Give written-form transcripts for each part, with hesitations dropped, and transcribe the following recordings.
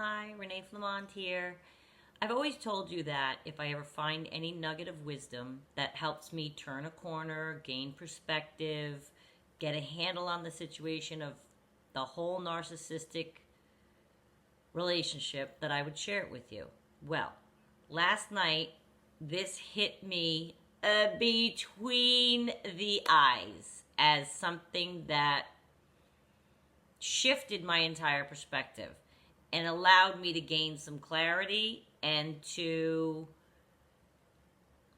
Hi, Renee Flamont here. I've always told you that if I ever find any nugget of wisdom that helps me turn a corner, gain perspective, get a handle on the situation of the whole narcissistic relationship, that I would share it with you. Well, last night, this hit me between the eyes as something that shifted my entire perspective and allowed me to gain some clarity and to,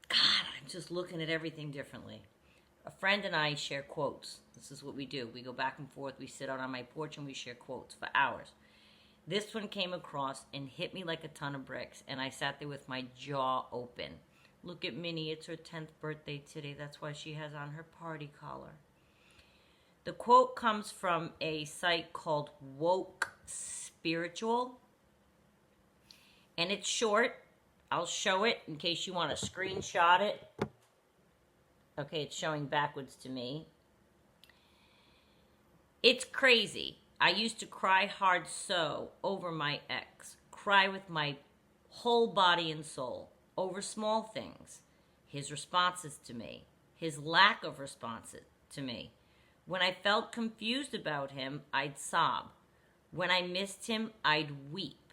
God, I'm just looking at everything differently. A friend and I share quotes. This is what we do. We go back and forth. We sit out on my porch and we share quotes for hours. This one came across and hit me like a ton of bricks, and I sat there with my jaw open. Look at Minnie. It's her 10th birthday today. That's why she has on her party collar. The quote comes from a site called Woke Spiritual, and it's short. I'll show it in case you want to screenshot it. Okay, it's showing backwards to me. It's crazy. I used to cry hard so over my ex, cry with my whole body and soul over small things, his responses to me, his lack of responses to me. When I felt confused about him, I'd sob. When I missed him, I'd weep.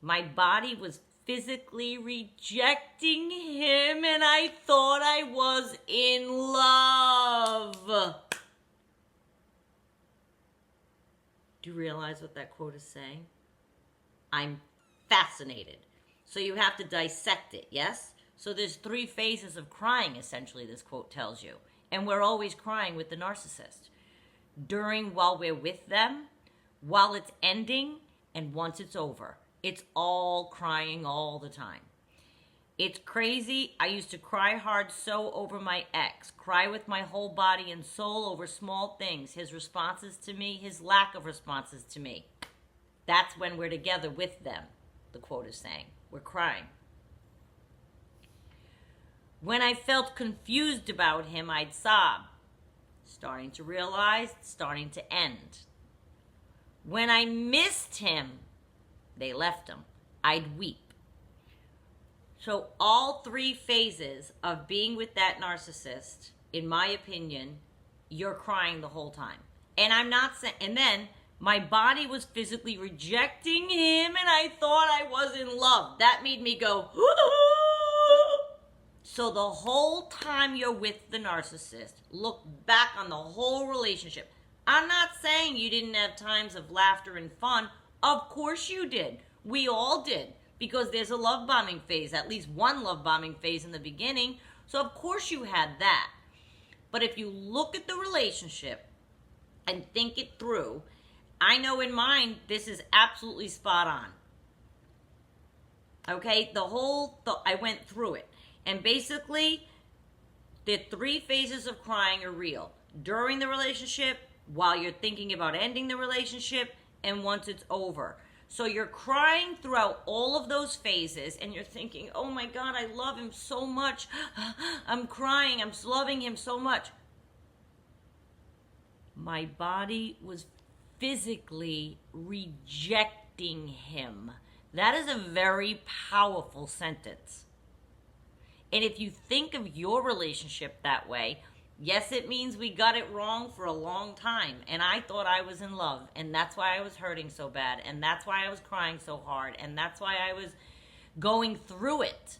My body was physically rejecting him, and I thought I was in love. Do you realize what that quote is saying? I'm fascinated. So you have to dissect it, yes? So there's 3 phases of crying, essentially, this quote tells you. And we're always crying with the narcissist. While we're with them, while it's ending, and once it's over. It's all crying all the time. It's crazy. I used to cry hard so over my ex, cry with my whole body and soul over small things, his responses to me, his lack of responses to me. That's when we're together with them, the quote is saying. We're crying. When I felt confused about him, I'd sob. Starting to realize, starting to end. When I missed him, they left him, I'd weep. So all 3 phases of being with that narcissist, in my opinion, you're crying the whole time. And I'm not saying, and then my body was physically rejecting him and I thought I was in love. That made me go, So the whole time you're with the narcissist, look back on the whole relationship. I'm not saying you didn't have times of laughter and fun. Of course you did. We all did. Because there's a love bombing phase, at least one love bombing phase in the beginning. So of course you had that. But if you look at the relationship and think it through, I know in mine, this is absolutely spot on. Okay, I went through it. And basically, the 3 phases of crying are real. During the relationship, while you're thinking about ending the relationship, and once it's over. So you're crying throughout all of those phases, and you're thinking, oh my God, I love him so much. I'm crying, I'm loving him so much. My body was physically rejecting him. That is a very powerful sentence. And if you think of your relationship that way, yes, it means we got it wrong for a long time. And I thought I was in love. And that's why I was hurting so bad. And that's why I was crying so hard. And that's why I was going through it.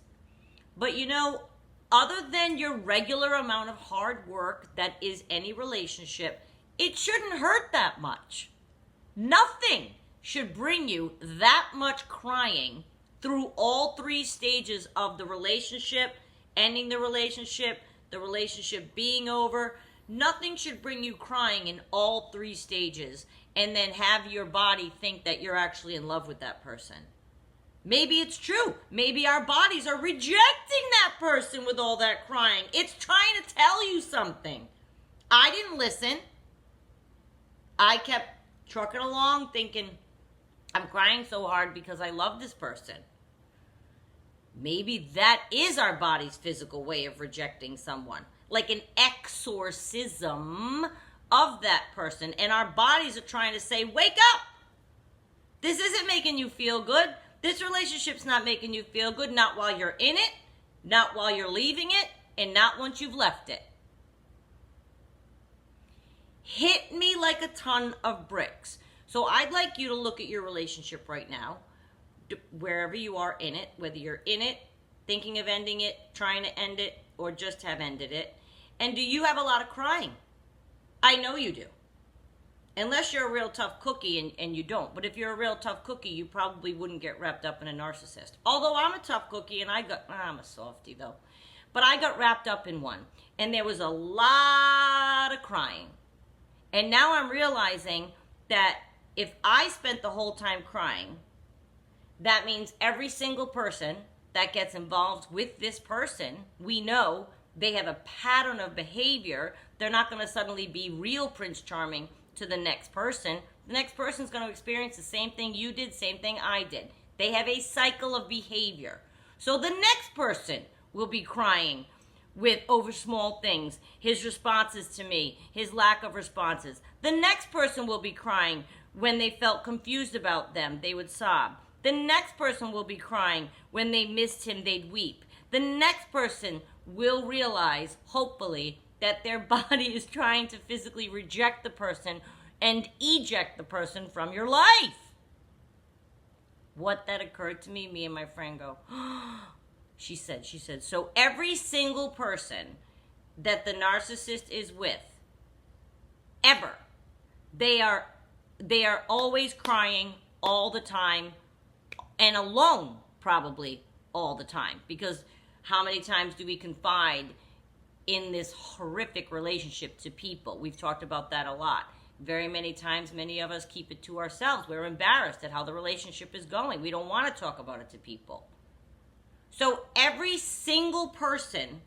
But you know, other than your regular amount of hard work that is any relationship, it shouldn't hurt that much. Nothing should bring you that much crying through all 3 stages of the relationship, ending the relationship being over. Nothing should bring you crying in all 3 stages and then have your body think that you're actually in love with that person. Maybe it's true. Maybe our bodies are rejecting that person with all that crying. It's trying to tell you something. I didn't listen. I kept trucking along thinking, I'm crying so hard because I love this person. Maybe that is our body's physical way of rejecting someone. Like an exorcism of that person. And our bodies are trying to say, wake up. This isn't making you feel good. This relationship's not making you feel good, not while you're in it, not while you're leaving it, and not once you've left it. Hit me like a ton of bricks. So I'd like you to look at your relationship right now, wherever you are in it, whether you're in it, thinking of ending it, trying to end it, or just have ended it. And do you have a lot of crying? I know you do. Unless you're a real tough cookie and you don't. But if you're a real tough cookie, you probably wouldn't get wrapped up in a narcissist. Although I'm a tough cookie and I'm a softie though. But I got wrapped up in one. And there was a lot of crying. And now I'm realizing that if I spent the whole time crying, that means every single person that gets involved with this person, we know they have a pattern of behavior. They're not going to suddenly be real Prince Charming to the next person. The next person's going to experience the same thing you did, same thing I did. They have a cycle of behavior. So the next person will be crying over small things, his responses to me, his lack of responses. The next person will be crying when they felt confused about them, they would sob. The next person will be crying when they missed him, they'd weep. The next person will realize, hopefully, that their body is trying to physically reject the person and eject the person from your life. What that occurred to me and my friend go, she said, so every single person that the narcissist is with, ever, they are always crying all the time and alone probably all the time. Because how many times do we confide in this horrific relationship to people? We've talked about that a lot. Very many times, many of us keep it to ourselves. We're embarrassed at how the relationship is going. We don't want to talk about it to people. So every single person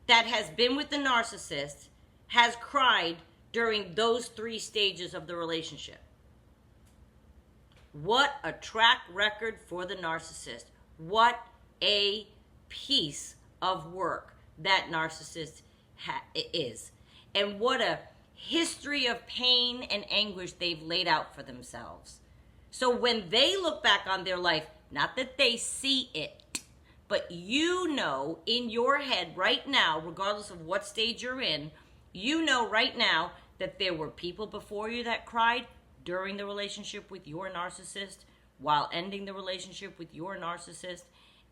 that has been with the narcissist has cried during those 3 stages of the relationship. What a track record for the narcissist. What a piece of work that narcissist is. And what a history of pain and anguish they've laid out for themselves. So when they look back on their life, not that they see it, but you know in your head right now, regardless of what stage you're in, you know right now that there were people before you that cried during the relationship with your narcissist, while ending the relationship with your narcissist,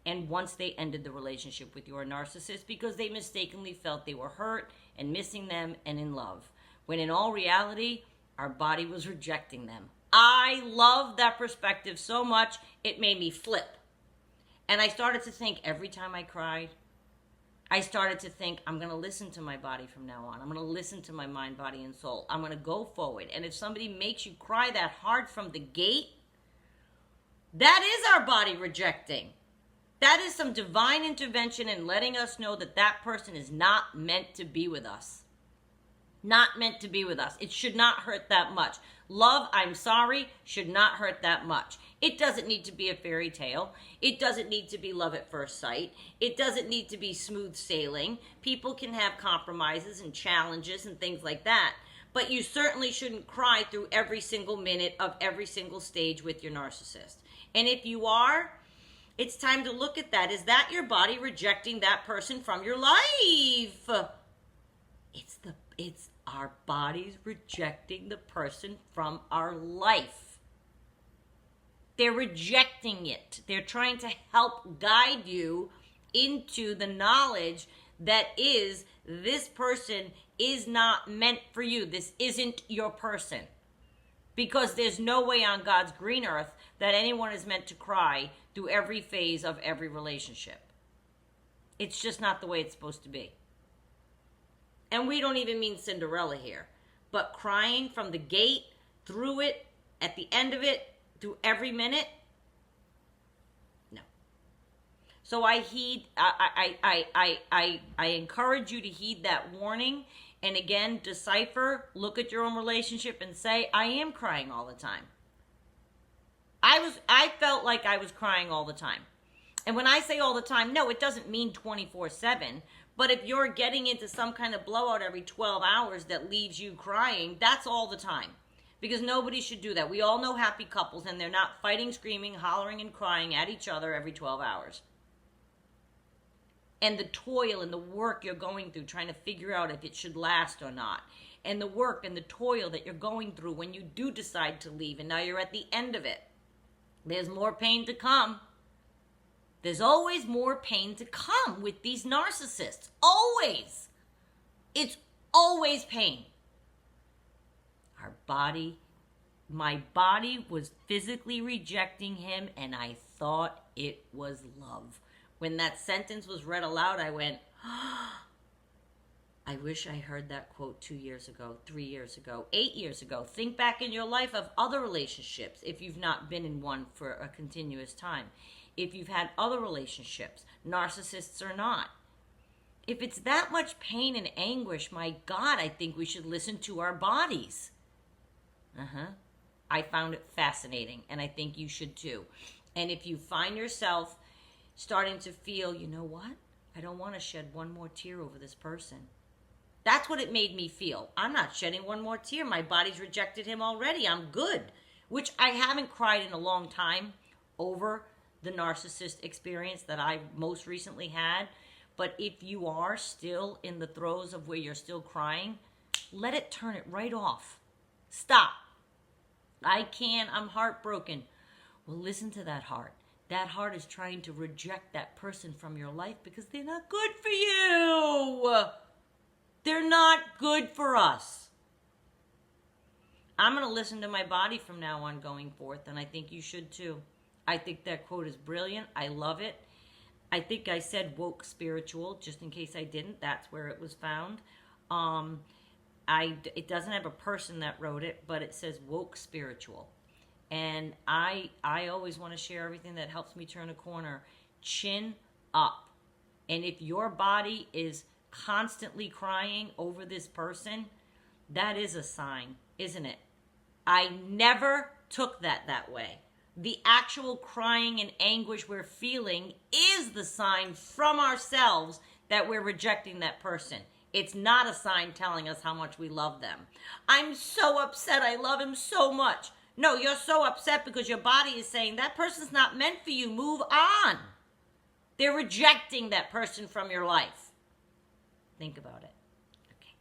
and once they ended the relationship with your narcissist because they mistakenly felt they were hurt and missing them and in love, when in all reality, our body was rejecting them. I love that perspective so much, it made me flip. And I started to think every time I cried, I started to think, I'm going to listen to my body from now on. I'm going to listen to my mind, body, and soul. I'm going to go forward. And if somebody makes you cry that hard from the gate, that is our body rejecting. That is some divine intervention and letting us know that that person is not meant to be with us. Not meant to be with us. It should not hurt that much. Love, I'm sorry, should not hurt that much. It doesn't need to be a fairy tale. It doesn't need to be love at first sight. It doesn't need to be smooth sailing. People can have compromises and challenges and things like that. But you certainly shouldn't cry through every single minute of every single stage with your narcissist. And if you are, it's time to look at that. Is that your body rejecting that person from your life? It's our bodies rejecting the person from our life. They're rejecting it. They're trying to help guide you into the knowledge that is, this person is not meant for you. This isn't your person. Because there's no way on God's green earth that anyone is meant to cry through every phase of every relationship. It's just not the way it's supposed to be. And we don't even mean Cinderella here. But crying from the gate, through it, at the end of it, through every minute, no. So I encourage you to heed that warning. And again, decipher, look at your own relationship and say, I am crying all the time. I felt like I was crying all the time. And when I say all the time, no, it doesn't mean 24/7. But if you're getting into some kind of blowout every 12 hours that leaves you crying, that's all the time. Because nobody should do that. We all know happy couples, and they're not fighting, screaming, hollering, and crying at each other every 12 hours. And the toil and the work you're going through trying to figure out if it should last or not. And the work and the toil that you're going through when you do decide to leave, and now you're at the end of it. There's more pain to come. There's always more pain to come with these narcissists. Always. It's always pain. My body was physically rejecting him, and I thought it was love. When that sentence was read aloud, I went, I wish I heard that quote 2 years ago, 3 years ago, 8 years ago. Think back in your life of other relationships, if you've not been in one for a continuous time. If you've had other relationships, narcissists or not. If it's that much pain and anguish, my God, I think we should listen to our bodies. I found it fascinating, and I think you should too. And if you find yourself starting to feel, you know what? I don't want to shed one more tear over this person. That's what it made me feel. I'm not shedding one more tear. My body's rejected him already. I'm good. Which I haven't cried in a long time over the narcissist experience that I most recently had. But if you are still in the throes of where you're still crying, let it turn it right off. Stop. I'm heartbroken. Well, listen to that heart. That heart is trying to reject that person from your life because they're not good for you. They're not good for us. I'm going to listen to my body from now on going forth, and I think you should too. I think that quote is brilliant. I love it. I think I said woke spiritual, just in case I didn't. That's where it was found. It doesn't have a person that wrote it, but it says woke spiritual. And I always want to share everything that helps me turn a corner. Chin up. And if your body is constantly crying over this person, that is a sign, isn't it? I never took that way. The actual crying and anguish we're feeling is the sign from ourselves that we're rejecting that person. It's not a sign telling us how much we love them. I'm so upset. I love him so much. No, you're so upset because your body is saying that person's not meant for you. Move on. They're rejecting that person from your life. Think about it.